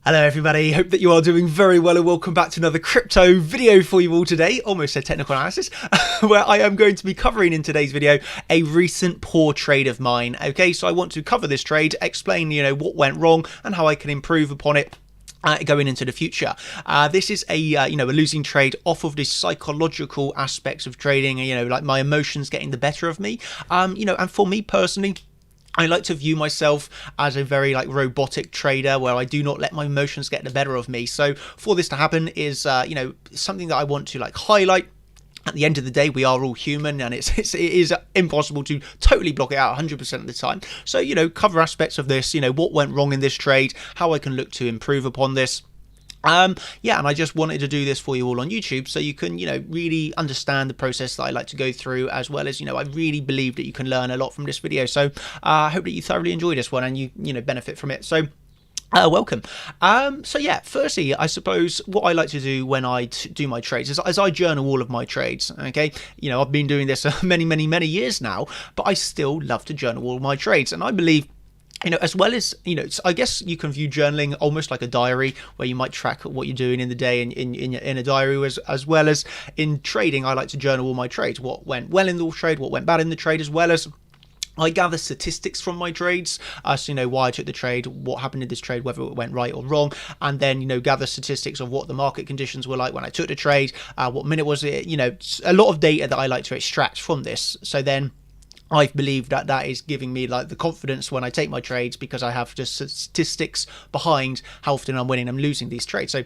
Hello everybody, hope that you are doing very well and welcome back to another crypto video for you all today, almost a technical analysis, where I am going to be covering in today's video a recent poor trade of mine. Okay, so I want to cover this trade, explain what went wrong and how I can improve upon it going into the future. This is a losing trade off of the psychological aspects of trading, like my emotions getting the better of me, and for me personally, I like to view myself as a very robotic trader where I do not let my emotions get the better of me. So for this to happen is something that I want to highlight. At the end of the day, we are all human, and it is impossible to totally block it out 100% of the time. So cover aspects of this, what went wrong in this trade, how I can look to improve upon this. And I just wanted to do this for you all on YouTube so you can, really understand the process that I like to go through, as well as, I really believe that you can learn a lot from this video. So I hope that you thoroughly enjoy this one and you benefit from it. So welcome. Firstly, I suppose what I like to do when I do my trades is I journal all of my trades. Okay, I've been doing this many years now, but I still love to journal all my trades, and I believe, as well as, I guess you can view journaling almost like a diary where you might track what you're doing in the day in a diary, as well as in trading. I like to journal all my trades, what went well in the trade, what went bad in the trade, as well as I gather statistics from my trades, so why I took the trade, what happened in this trade, whether it went right or wrong, and then gather statistics of what the market conditions were like when I took the trade, what minute was it, a lot of data that I like to extract from this. So then I believe that is giving me the confidence when I take my trades, because I have just statistics behind how often I'm winning and losing these trades. So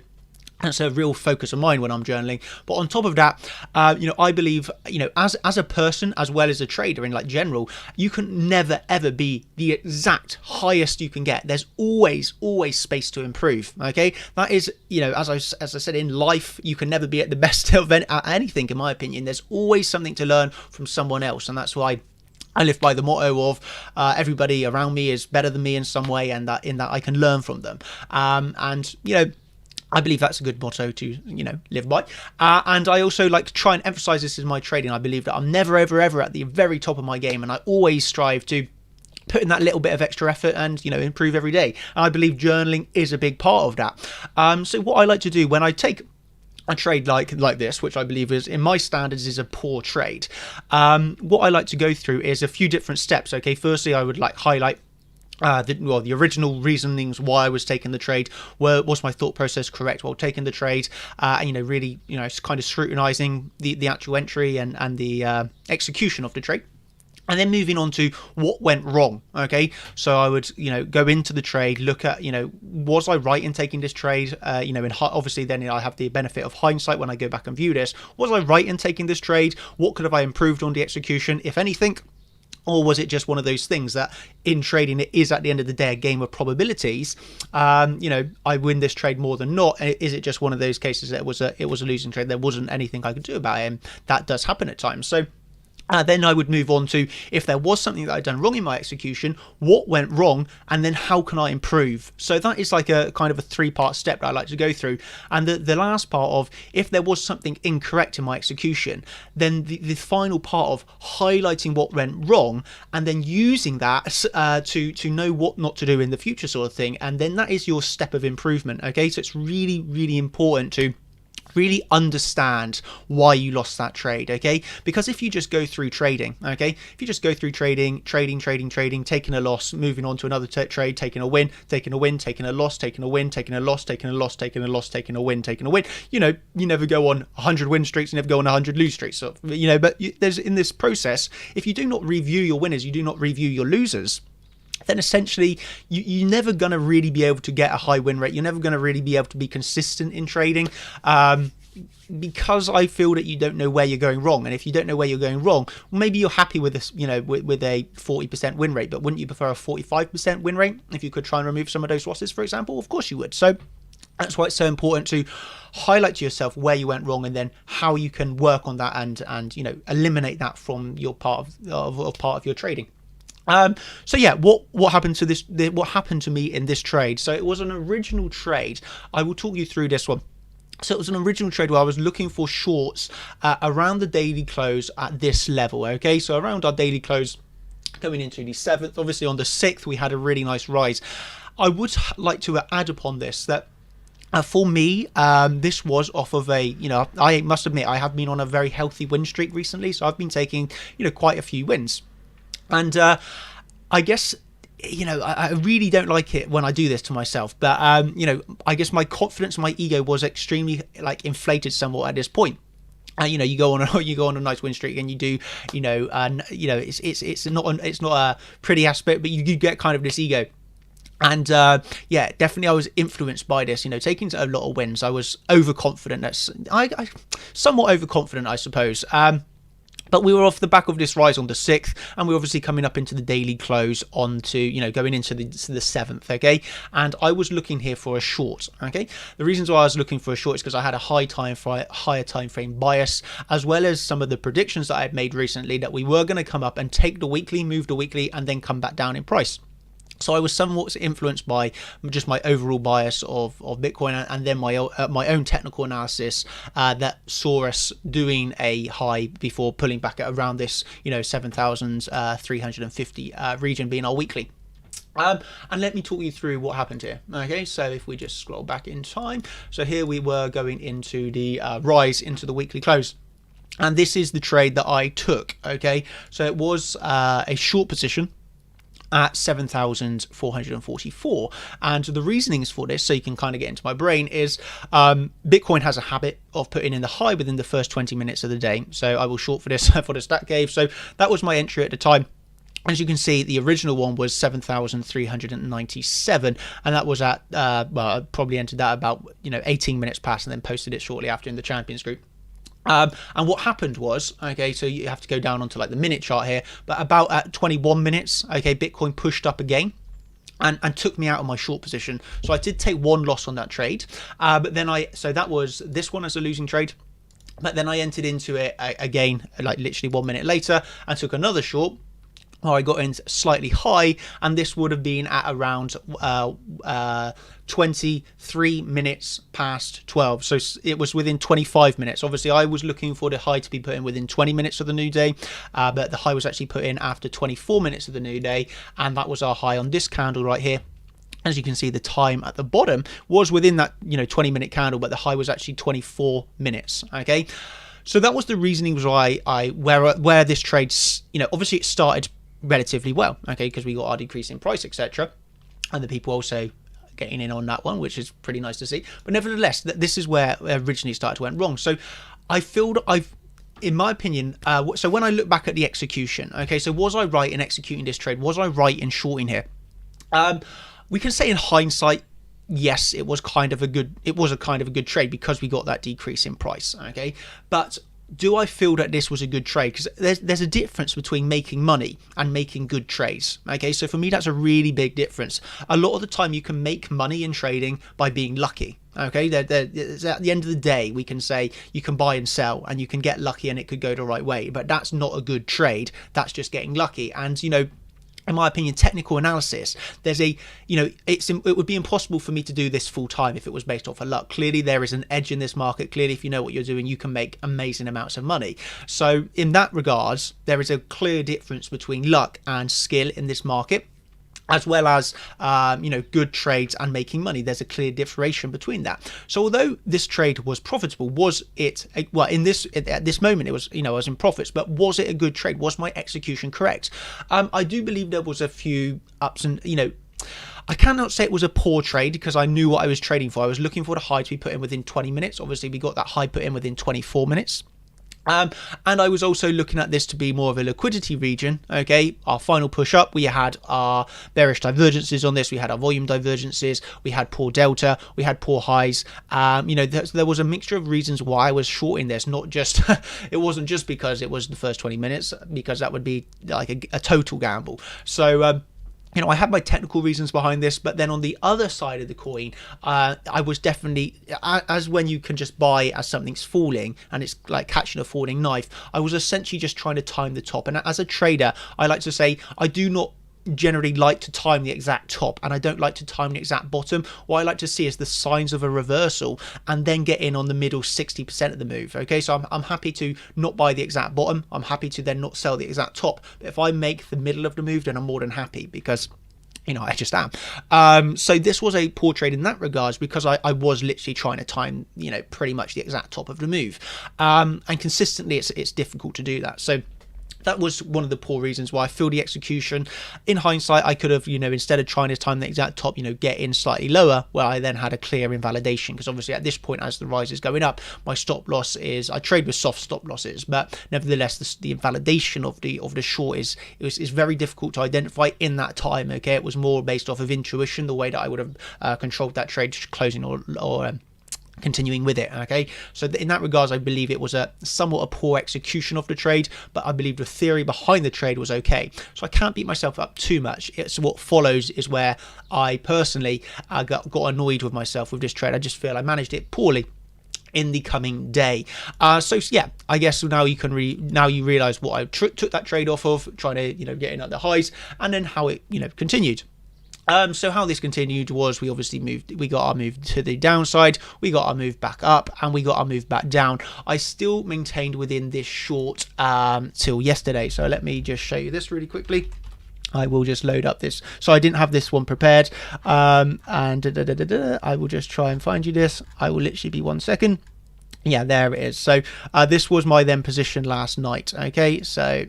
that's a real focus of mine when I'm journaling. But on top of that, I believe, as a person as well as a trader in general, you can never ever be the exact highest you can get. There's always space to improve. Okay, that is, as I said, in life, you can never be at the best of anything. In my opinion, there's always something to learn from someone else, and that's why I live by the motto of everybody around me is better than me in some way, and that I can learn from them. I believe that's a good motto to, live by. And I also like to try and emphasize this in my trading. I believe that I'm never, ever at the very top of my game, and I always strive to put in that little bit of extra effort and, improve every day. And I believe journaling is a big part of that. So what I like to do when I take a trade like this, which I believe is, in my standards, is a poor trade, what I like to go through is a few different steps. Okay, firstly, I would highlight the original reasonings why I was taking the trade. Was my thought process correct while taking the trade? And really, kind of scrutinizing the actual entry and the execution of the trade. And then moving on to what went wrong. Okay, so I would go into the trade, look at was I right in taking this trade? Obviously then I have the benefit of hindsight when I go back and view this. Was I right in taking this trade? What could have I improved on the execution, if anything? Or was it just one of those things that in trading, it is at the end of the day a game of probabilities? I win this trade more than not. Is it just one of those cases that it was a losing trade? There wasn't anything I could do about it, and that does happen at times. So then I would move on to, if there was something that I'd done wrong in my execution, what went wrong, and then how can I improve? So that is like a kind of a three-part step that I like to go through. And the last part of, if there was something incorrect in my execution, then the final part of highlighting what went wrong and then using that to know what not to do in the future, sort of thing. And then that is your step of improvement. Okay, so it's really important to really understand why you lost that trade. Okay, because if you just go through trading, if you just go through trading, taking a loss, moving on to another trade, taking a win, taking a loss, taking a win, taking a loss, taking a loss, taking a loss, taking a win, you never go on 100 win streaks, you never go on 100 lose streaks. So, but there's, in this process, if you do not review your winners, you do not review your losers, then essentially you're never going to really be able to get a high win rate. You're never going to really be able to be consistent in trading, because I feel that you don't know where you're going wrong. And if you don't know where you're going wrong, maybe you're happy with this, with a 40% win rate, but wouldn't you prefer a 45% win rate if you could try and remove some of those losses, for example? Of course you would. So that's why it's so important to highlight to yourself where you went wrong, and then how you can work on that and eliminate that from your part of your trading. What happened to this? What happened to me in this trade? So it was an original trade. I will talk you through this one. So it was an original trade where I was looking for shorts around the daily close at this level. Okay, so around our daily close going into the 7th. Obviously on the 6th we had a really nice rise. I would like to add upon this that for me, this was off of a, I must admit, I have been on a very healthy win streak recently. So I've been taking, quite a few wins. And I guess, I really don't like it when I do this to myself. But, I guess my confidence and my ego was extremely inflated somewhat at this point. You go on a nice win streak, and you do, it's not a pretty aspect, but you get kind of this ego. And definitely I was influenced by this, taking a lot of wins. I was overconfident. I somewhat overconfident, I suppose. But we were off the back of this rise on the 6th, and we're obviously coming up into the daily close on to, going into the 7th, okay? And I was looking here for a short, okay? The reasons why I was looking for a short is because I had a higher time frame bias, as well as some of the predictions that I had made recently that we were going to come up and take the weekly, move the weekly, and then come back down in price. So I was somewhat influenced by just my overall bias of Bitcoin, and then my own technical analysis that saw us doing a high before pulling back at around this 7,350 region being our weekly. And let me talk you through what happened here. Okay, so if we just scroll back in time, so here we were going into the rise into the weekly close. And this is the trade that I took. Okay, so it was a short position at 7,444, and the reasonings for this, so you can kind of get into my brain, is Bitcoin has a habit of putting in the high within the first 20 minutes of the day. So I will short for this for the stat gave. So that was my entry at the time. As you can see, the original one was 7,397, and that was at I probably entered that about 18 minutes past, and then posted it shortly after in the Champions group. And what happened was, okay, so you have to go down onto the minute chart here, but about at 21 minutes, okay, Bitcoin pushed up again and took me out of my short position. So I did take one loss on that trade, but then so that was this one as a losing trade. But then I entered into it again, literally 1 minute later, and took another short. I got in slightly high, and this would have been at around 23 minutes past 12. So it was within 25 minutes. Obviously, I was looking for the high to be put in within 20 minutes of the new day, but the high was actually put in after 24 minutes of the new day, and that was our high on this candle right here. As you can see, the time at the bottom was within that 20-minute candle, but the high was actually 24 minutes. Okay, so that was the reasoning why where this trade, obviously it started relatively well, okay, because we got our decrease in price, etc., and the people also getting in on that one, which is pretty nice to see. But nevertheless, this is where originally started to went wrong. So I feel that in my opinion, so when I look back at the execution, okay, so was I right in executing this trade? Was I right in shorting here? We can say in hindsight, yes, it was a kind of a good trade because we got that decrease in price, okay, but do I feel that this was a good trade? Because there's a difference between making money and making good trades. Okay, so for me, that's a really big difference. A lot of the time, you can make money in trading by being lucky. Okay, at the end of the day, we can say you can buy and sell, and you can get lucky, and it could go the right way. But that's not a good trade. That's just getting lucky. And in my opinion, technical analysis, there's it would be impossible for me to do this full time if it was based off of luck. Clearly, there is an edge in this market. Clearly, if you know what you're doing, you can make amazing amounts of money. So in that regards, there is a clear difference between luck and skill in this market, as well as good trades and making money. There's a clear differentiation between that. So although this trade was profitable, was it at this moment it was I was in profits, but was it a good trade? Was my execution correct? I do believe there was a few ups and I cannot say it was a poor trade because I knew what I was trading for. I was looking for the high to be put in within 20 minutes. Obviously, we got that high put in within 24 minutes. And I was also looking at this to be more of a liquidity region. Okay, our final push up, we had our bearish divergences on this, we had our volume divergences, we had poor delta, we had poor highs. There was a mixture of reasons why I was shorting this, not just it wasn't just because it was the first 20 minutes, because that would be like a total gamble. So I had my technical reasons behind this, but then on the other side of the coin, I was definitely, as when you can just buy as something's falling and it's like catching a falling knife, I was essentially just trying to time the top. And as a trader, I like to say I do not generally like to time the exact top, and I don't like to time the exact bottom. What I like to see is the signs of a reversal and then get in on the middle 60% of the move. Okay, so I'm happy to not buy the exact bottom, I'm happy to then not sell the exact top, but if I make the middle of the move, then I'm more than happy, because I just am. So this was a poor trade in that regards, because I was literally trying to time, pretty much the exact top of the move. And consistently it's difficult to do that. So that was one of the poor reasons why I feel the execution. In hindsight, I could have, instead of trying to time the exact top, get in slightly lower, where I then had a clear invalidation. Because obviously at this point, as the rise is going up, my stop loss is, I trade with soft stop losses, but nevertheless, the invalidation of the short is very difficult to identify in that time. Okay, it was more based off of intuition, the way that I would have controlled that trade, closing or continuing with it. Okay, so in that regards, I believe it was somewhat a poor execution of the trade, but I believe the theory behind the trade was okay. So I can't beat myself up too much. It's what follows is where I personally got annoyed with myself with this trade. I just feel I managed it poorly in the coming day. So yeah, I guess now you can now you realize what I took that trade off of, trying to get in at the highs, and then how it continued. So how this continued was we got our move to the downside, we got our move back up, and we got our move back down. I still maintained within this short till yesterday. So let me just show you this really quickly. I will just load up this. So I didn't have this one prepared. And I will just try and find you this. I will literally be 1 second. Yeah, there it is. So this was my then position last night. Okay, so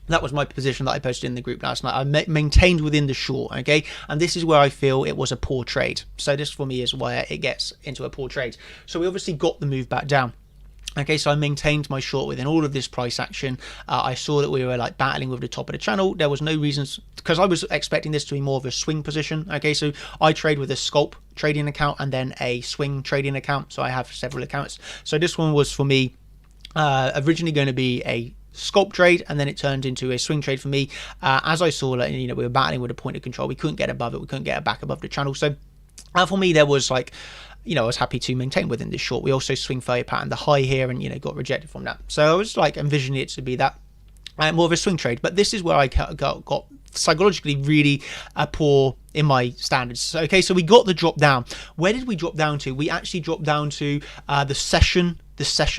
that was my position that I posted in the group last night. I maintained within the short, okay? And this is where I feel it was a poor trade. So this for me is where it gets into a poor trade. So we obviously got the move back down. Okay, so I maintained my short within all of this price action. I saw that we were like battling with the top of the channel. There was no reasons, because I was expecting this to be more of a swing position. Okay, so I trade with a scalp trading account and then a swing trading account. So I have several accounts. So this one was for me originally going to be a scalp trade, and then it turned into a swing trade for me. As I saw that, we were battling with a point of control. We couldn't get above it. We couldn't get it back above the channel. So for me, there was like, I was happy to maintain within this short. We also swing failure pattern the high here, and got rejected from that. So I was like envisioning it to be that more of a swing trade. But this is where I got psychologically really poor in my standards. Okay, so we got the drop down. Where did we drop down to? We actually dropped down to the session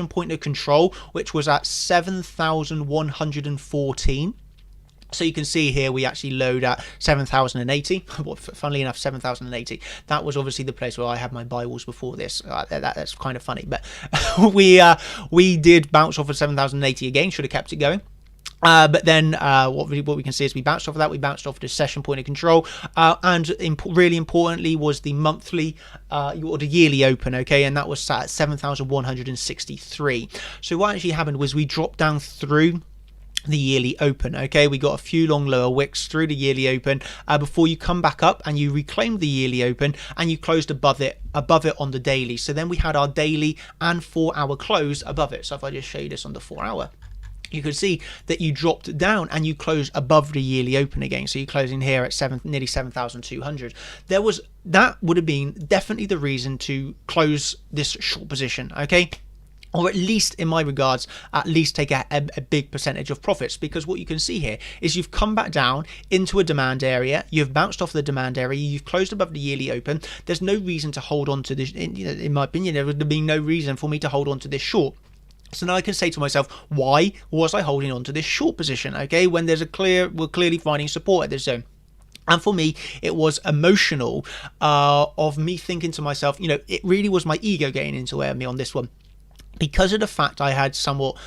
point of control, which was at 7,114. So you can see here we actually load at 7,080. Well, funnily enough, 7,080. That was obviously the place where I had my buy walls before this. That's kind of funny, but we did bounce off of 7,080 again. Should have kept it going. But then what we can see is we bounced off of that. We bounced off the session point of control, and really importantly was the monthly or the yearly open. Okay, and that was sat at 7,163. So what actually happened was we dropped down through the yearly open. Okay, we got a few long lower wicks through the yearly open before you come back up and you reclaimed the yearly open and you closed above it on the daily. So then we had our daily and 4-hour close above it. So if I just show you this on the 4-hour, you could see that you dropped down and you closed above the yearly open again. So you're closing here at nearly 7,200. That would have been definitely the reason to close this short position. Okay, or at least in my regards, at least take a big percentage of profits, because what you can see here is you've come back down into a demand area, you've bounced off the demand area, you've closed above the yearly open. There's no reason to hold on to this. In my opinion, there would be no reason for me to hold on to this short. So now I can say to myself, why was I holding on to this short position? Okay, when we're clearly finding support at this zone. And for me, it was emotional of me thinking to myself, it really was my ego getting into me on this one. Because of the fact I had somewhat,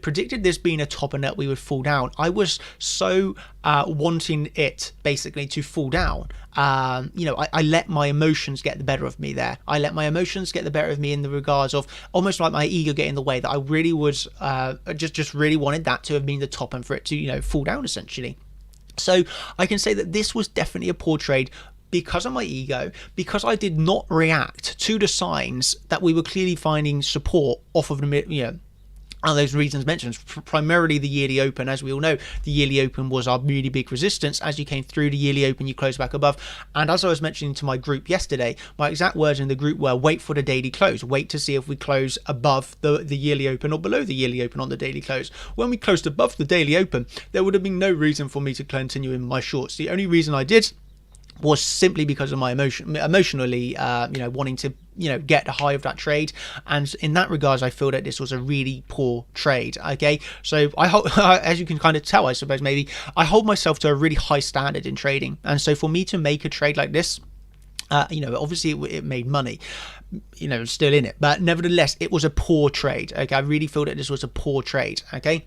predicted this being a top and that we would fall down. I was so wanting it basically to fall down. I let my emotions get the better of me there. I let my emotions get the better of me in the regards of almost like my ego getting in the way, that I really was just really wanted that to have been the top and for it to, fall down essentially. So I can say that this was definitely a poor trade, because of my ego, because I did not react to the signs that we were clearly finding support off of the, and those reasons mentioned, primarily the yearly open. As we all know, the yearly open was our really big resistance. As you came through the yearly open, you closed back above. And as I was mentioning to my group yesterday, my exact words in the group were, wait for the daily close. Wait to see if we close above the yearly open or below the yearly open on the daily close. When we closed above the daily open, there would have been no reason for me to continue in my shorts. The only reason I did was simply because of my emotionally, wanting to, get the high of that trade. And in that regards, I feel that this was a really poor trade. Okay, so I hold, as you can kind of tell, I suppose maybe I hold myself to a really high standard in trading. And so for me to make a trade like this, obviously it made money, still in it, but nevertheless, it was a poor trade. Okay, I really feel that this was a poor trade. Okay,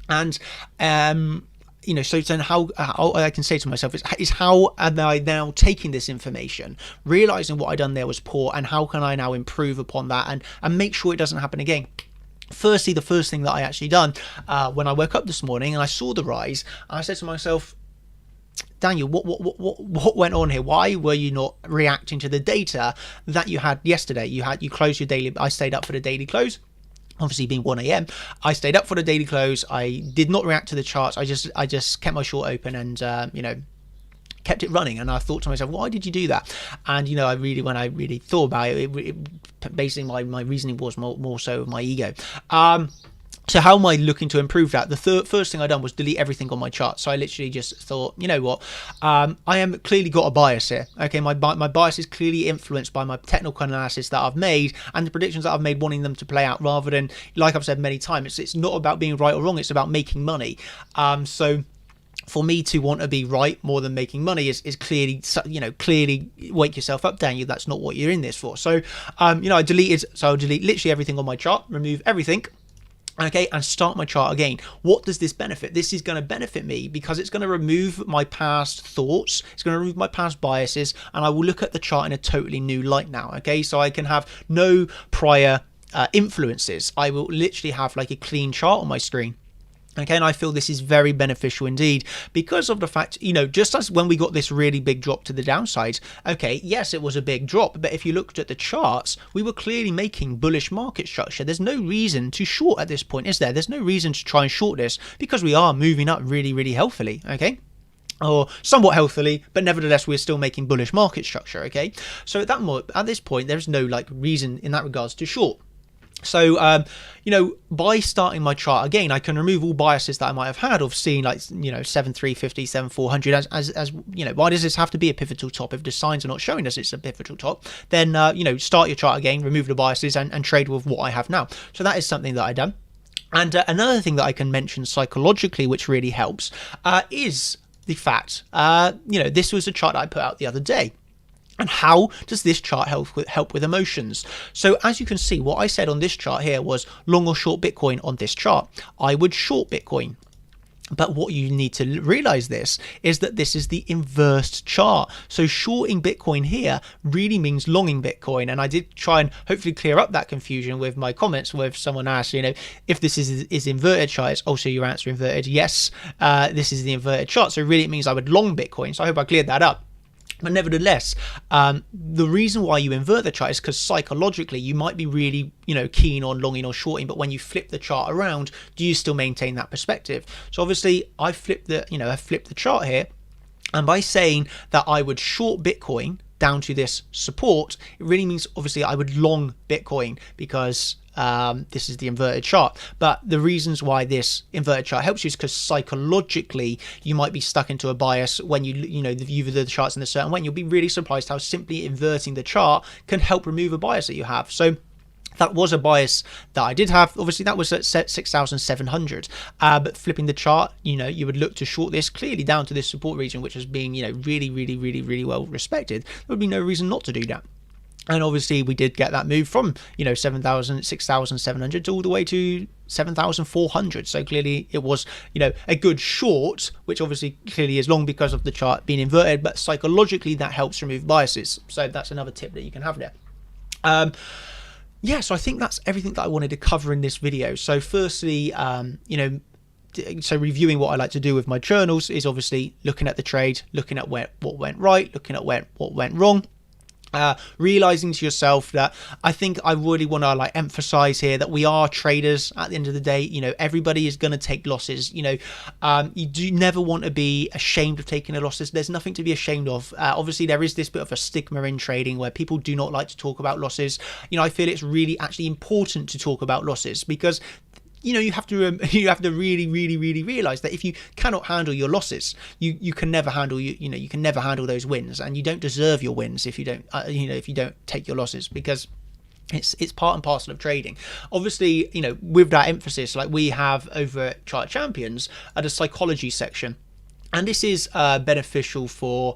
and so then how I can say to myself is how am I now taking this information, realizing what I done there was poor, and how can I now improve upon that and make sure it doesn't happen again. Firstly, the first thing that I actually done when I woke up this morning and I saw the rise, I said to myself, Daniel, what went on here? Why were you not reacting to the data that you had yesterday? You closed your daily. I stayed up for the daily close. Obviously being 1 a.m. I stayed up for the daily close. I did not react to the charts. I just kept my short open and kept it running. And I thought to myself, why did you do that? And when I really thought about it, basically my reasoning was more so of my ego. So how am I looking to improve that? The first thing I done was delete everything on my chart. So I literally just thought, you know what, I am clearly got a bias here. Okay, my bias is clearly influenced by my technical analysis that I've made and the predictions that I've made, wanting them to play out, rather than, like I've said many times, it's not about being right or wrong. It's about making money. So for me to want to be right more than making money is clearly, wake yourself up, Daniel. That's not what you're in this for. So, I'll delete literally everything on my chart, remove everything. Okay, and start my chart again. What does this benefit? This is going to benefit me because it's going to remove my past thoughts, it's going to remove my past biases, and I will look at the chart in a totally new light now. Okay, so I can have no prior influences. I will literally have like a clean chart on my screen. Okay, and I feel this is very beneficial indeed because of the fact, just as when we got this really big drop to the downside, okay, yes, it was a big drop, but if you looked at the charts, we were clearly making bullish market structure. There's no reason to short at this point, is there? There's no reason to try and short this because we are moving up really, really healthily, okay? Or somewhat healthily, but nevertheless we're still making bullish market structure. Okay, so at this point there's no reason in that regards to short. So, by starting my chart again, I can remove all biases that I might have had of seeing 7,350, 7,400 as why does this have to be a pivotal top? If the signs are not showing us it's a pivotal top, then, start your chart again, remove the biases and trade with what I have now. So that is something that I done. And another thing that I can mention psychologically, which really helps, is the fact, this was a chart that I put out the other day. And how does this chart help with emotions? So as you can see, what I said on this chart here was long or short Bitcoin on this chart. I would short Bitcoin. But what you need to realize is that this is the inverse chart. So shorting Bitcoin here really means longing Bitcoin. And I did try and hopefully clear up that confusion with my comments, where someone asked, if this is inverted chart, is also your answer inverted? Yes, this is the inverted chart. So really it means I would long Bitcoin. So I hope I cleared that up. But nevertheless, the reason why you invert the chart is because psychologically you might be really, keen on longing or shorting, but when you flip the chart around, do you still maintain that perspective? So obviously, I flipped the chart here, and by saying that I would short Bitcoin down to this support, it really means obviously I would long Bitcoin because this is the inverted chart. But the reasons why this inverted chart helps you is because psychologically you might be stuck into a bias when you view the charts in a certain way, and you'll be really surprised how simply inverting the chart can help remove a bias that you have. So that was a bias that I did have. Obviously that was at 6,700, but flipping the chart, you would look to short this clearly down to this support region, which was being really, really, really, really well respected. There would be no reason not to do that. And obviously we did get that move from 6,700 all the way to 7,400. So clearly it was a good short, which obviously clearly is long because of the chart being inverted, but psychologically that helps remove biases. So that's another tip that you can have there. So I think that's everything that I wanted to cover in this video. So firstly, so reviewing what I like to do with my journals is obviously looking at the trade, looking at what went right, looking at what went wrong. Realizing to yourself that I think I really want to emphasize here that we are traders at the end of the day. Everybody is going to take losses. You do never want to be ashamed of taking the losses. There's nothing to be ashamed of. Obviously there is this bit of a stigma in trading where people do not like to talk about losses. I feel it's really actually important to talk about losses because you have to really realize that if you cannot handle your losses, you can never handle you can never handle those wins, and you don't deserve your wins if you don't if you don't take your losses, because it's part and parcel of trading. Obviously, with that emphasis, like we have over at Chart Champions at a psychology section, and this is beneficial for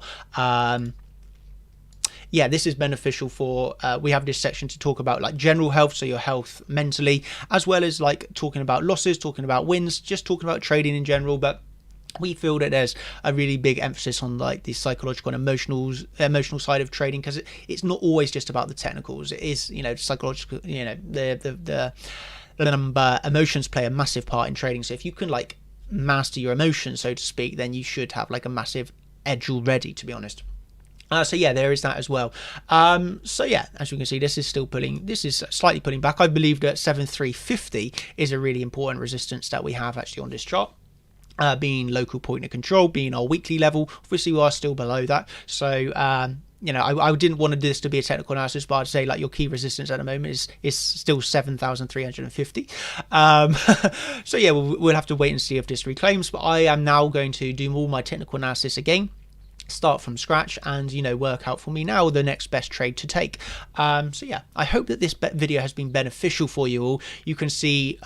this is beneficial for we have this section to talk about like general health, so your health mentally, as well as like talking about losses, talking about wins, just talking about trading in general. But we feel that there's a really big emphasis on like the psychological and emotional side of trading, because it's not always just about the technicals. It is psychological, the emotions play a massive part in trading. So if you can like master your emotions, so to speak, then you should have like a massive edge already, to be honest. So yeah, there is that as well. So yeah, as you can see, this is slightly pulling back. I believe that 7350 is a really important resistance that we have actually on this chart. Being local point of control, being our weekly level. Obviously we are still below that, so I didn't want this to be a technical analysis, but I'd say like your key resistance at the moment is still 7,350. So yeah, we'll have to wait and see if this reclaims, but I am now going to do all my technical analysis again, start from scratch, and work out for me now the next best trade to take. So yeah, I hope that this video has been beneficial for you all. You can see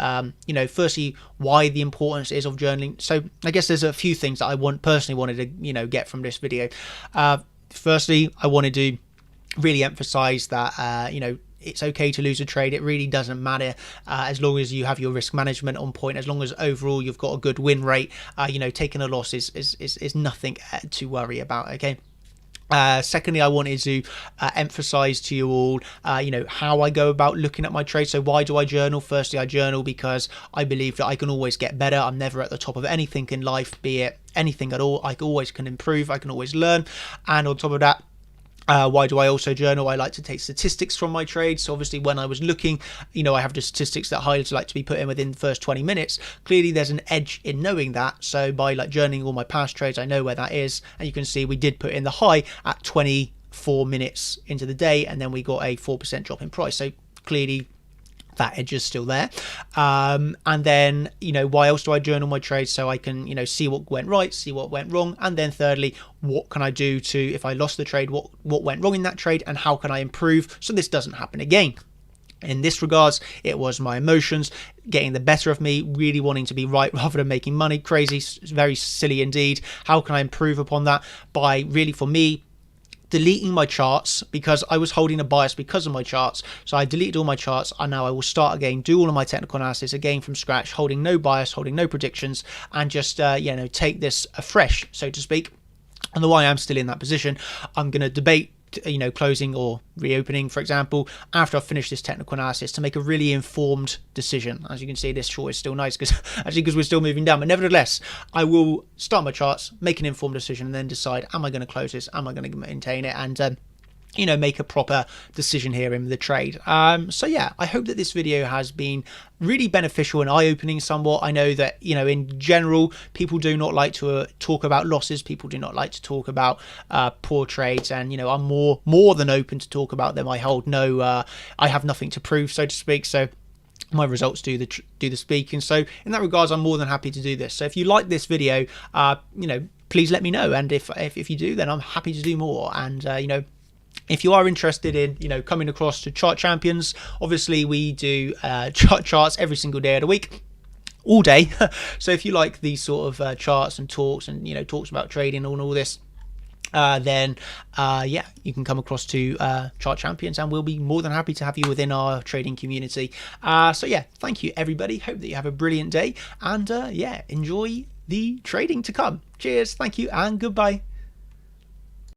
firstly why the importance is of journaling. So I guess there's a few things that I personally wanted to get from this video. Firstly, I wanted to really emphasize that it's okay to lose a trade. It really doesn't matter as long as you have your risk management on point, as long as overall you've got a good win rate. Taking a loss is nothing to worry about, okay? Secondly, I wanted to emphasize to you all how I go about looking at my trade. So why do I journal? Firstly, I journal because I believe that I can always get better. I'm never at the top of anything in life, be it anything at all. I always can improve, I can always learn. And on top of that, why do I also journal? I like to take statistics from my trades. So obviously when I was looking, I have the statistics that highlights like to be put in within the first 20 minutes. Clearly there's an edge in knowing that. So by like journaling all my past trades, I know where that is. And you can see we did put in the high at 24 minutes into the day, and then we got a 4% drop in price. So clearly that edge is still there. And then why else do I journal my trades? So I can see what went right, see what went wrong, and then thirdly, what can I do to, if I lost the trade, what went wrong in that trade, and how can I improve so this doesn't happen again. In this regards, it was my emotions getting the better of me, really wanting to be right rather than making money. Crazy, very silly indeed. How can I improve upon that? By really, for me, deleting my charts, because I was holding a bias because of my charts. So I deleted all my charts, and now I will start again, do all of my technical analysis again from scratch, holding no bias, holding no predictions, and just take this afresh, so to speak. And the why I'm still in that position, I'm going to debate closing or reopening, for example, after I've finished this technical analysis, to make a really informed decision. As you can see, this short is still nice because we're still moving down, but nevertheless, I will start my charts, make an informed decision, and then decide, am I going to close this, am I going to maintain it, and make a proper decision here in the trade. So yeah, I hope that this video has been really beneficial and eye-opening somewhat. I know that in general, people do not like to talk about losses. People do not like to talk about poor trades, and I'm more than open to talk about them. I have nothing to prove, so to speak. So my results do the speaking. So in that regards, I'm more than happy to do this. So if you like this video, please let me know, and if you do, then I'm happy to do more. And if you are interested in coming across to Chart Champions, obviously we do charts every single day of the week, all day. So if you like these sort of charts and talks, and talks about trading and all this, then you can come across to Chart Champions, and we'll be more than happy to have you within our trading community. So yeah, thank you everybody. Hope that you have a brilliant day, and enjoy the trading to come. Cheers, thank you, and goodbye.